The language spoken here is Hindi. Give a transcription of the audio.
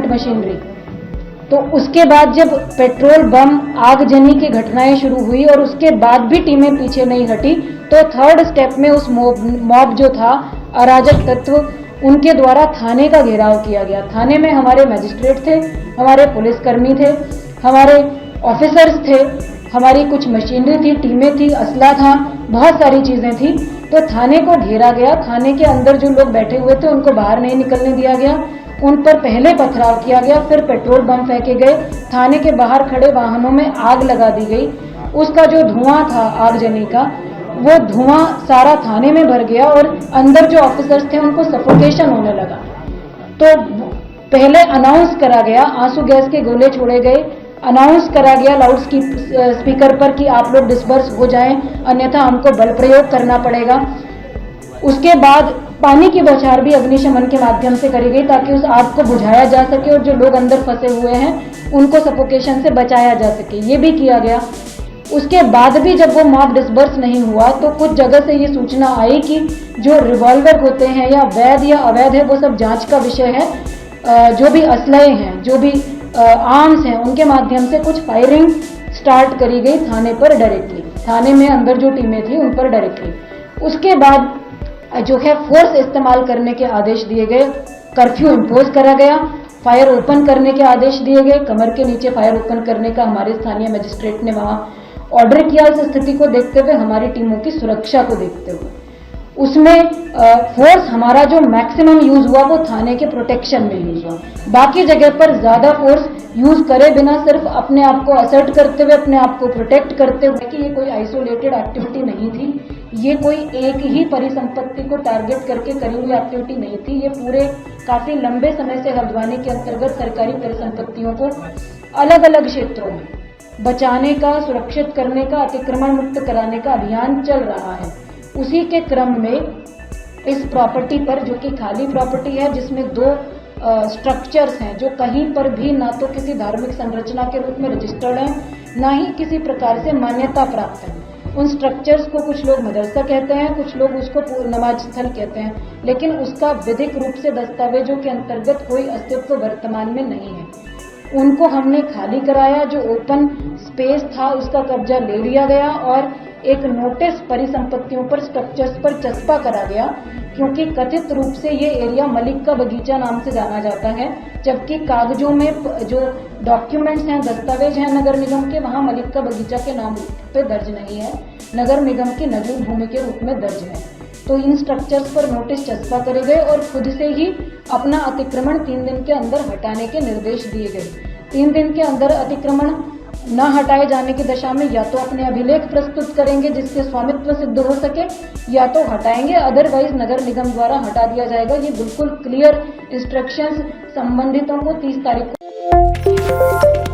Cement machinery. तो उसके बाद जब पेट्रोल बम आगजनी की घटनाएं शुरू हुई और उसके बाद भी टीमें पीछे नहीं हटी, तो थर्ड स्टेप में उस मॉब जो था, अराजक तत्व, उनके द्वारा थाने का घेराव किया गया। थाने में हमारे मजिस्ट्रेट थे, हमारे पुलिसकर्मी थे, हमारे ऑफिसर्स थे, हमारी कुछ मशीनरी थी, टीमें थी, असला था, बहुत सारी चीजें थी। तो थाने को घेरा गया। थाने के अंदर जो लोग बैठे हुए थे उनको बाहर नहीं निकलने दिया गया। उन पर पहले पथराव किया गया, फिर पेट्रोल बम फेंके गए। थाने के बाहर खड़े वाहनों में आग लगा दी गई। उसका जो धुआं था आगजनी का, वो धुआं सारा थाने में भर गया और अंदर जो ऑफिसर्स थे उनको सफोकेशन होने लगा। तो पहले अनाउंस करा गया, आंसू गैस के गोले छोड़े गए, अनाउंस करा गया लाउड स्पीकर पर कि आप लोग डिस्पर्स हो जाएं, अन्यथा हमको बल प्रयोग करना पड़ेगा। उसके बाद पानी की बौछार भी अग्निशमन के माध्यम से करी गई ताकि उस आग को बुझाया जा सके और जो लोग अंदर फंसे हुए हैं उनको सफोकेशन से बचाया जा सके, ये भी किया गया। उसके बाद भी जब वो मॉब डिस्पर्स नहीं हुआ तो कुछ जगह से ये सूचना आई कि जो रिवॉल्वर होते हैं या वैध या अवैध है वो सब जांच का विषय है। जो भी असलहे हैं, जो भी आर्म्स हैं, उनके माध्यम से कुछ फायरिंग स्टार्ट करी गई थाने पर डायरेक्टली, थाने में अंदर जो टीमें थी उन पर डायरेक्टली। उसके बाद जो है फोर्स इस्तेमाल करने के आदेश दिए गए, कर्फ्यू इम्पोज करा गया, फायर ओपन करने के आदेश दिए गए। कमर के नीचे फायर ओपन करने का हमारे स्थानीय मजिस्ट्रेट ने वहां ऑर्डर किया। इस स्थिति को देखते हुए, हमारी टीमों की सुरक्षा को देखते हुए, उसमें फोर्स हमारा जो मैक्सिमम यूज हुआ वो थाने के प्रोटेक्शन में यूज हुआ। बाकी जगह पर ज्यादा फोर्स यूज करे बिना सिर्फ अपने आप को असर्ट करते हुए, अपने आप को प्रोटेक्ट करते हुए, कि ये कोई आइसोलेटेड एक्टिविटी नहीं थी, ये कोई एक ही परिसंपत्ति को टारगेट करके करी हुई एक्टिविटी नहीं थी। ये पूरे काफी लंबे समय से हल्द्वानी के अंतर्गत सरकारी परिसंपत्तियों को अलग अलग क्षेत्रों में बचाने का, सुरक्षित करने का, अतिक्रमण मुक्त कराने का अभियान चल रहा है। उसी के क्रम में इस प्रॉपर्टी पर, जो कि खाली प्रॉपर्टी है, जिसमें 2 स्ट्रक्चर्स हैं जो कहीं पर भी ना तो किसी धार्मिक संरचना के रूप में रजिस्टर्ड है, ना ही किसी प्रकार से मान्यता प्राप्त है। उन स्ट्रक्चर्स को कुछ लोग मदरसा कहते हैं, कुछ लोग उसको नमाज स्थल कहते हैं, लेकिन उसका विधिक रूप से दस्तावेजों के अंतर्गत कोई अस्तित्व वर्तमान में नहीं है। उनको हमने खाली कराया, जो ओपन स्पेस था उसका कब्जा ले लिया गया और एक नोटिस परिसंपत्तियों पर, स्ट्रक्चर्स पर चस्पा करा गया, क्योंकि कथित रूप से ये एरिया मलिक का बगीचा नाम से जाना जाता है, जबकि कागजों में जो डॉक्यूमेंट्स हैं, दस्तावेज हैं नगर निगम के, वहां मलिक का बगीचा के नाम पे दर्ज नहीं है, नगर निगम की नजूल भूमि के रूप में दर्ज है। तो इन स्ट्रक्चर्स पर नोटिस चस्पा करे गए और खुद से ही अपना अतिक्रमण 3 दिन के अंदर हटाने के निर्देश दिए गए। 3 दिन के अंदर अतिक्रमण न हटाए जाने की दशा में या तो अपने अभिलेख प्रस्तुत करेंगे जिससे स्वामित्व सिद्ध हो सके, या तो हटाएंगे, अदरवाइज नगर निगम द्वारा हटा दिया जाएगा। ये बिल्कुल क्लियर इंस्ट्रक्शंस संबंधितों को 30 तारीख को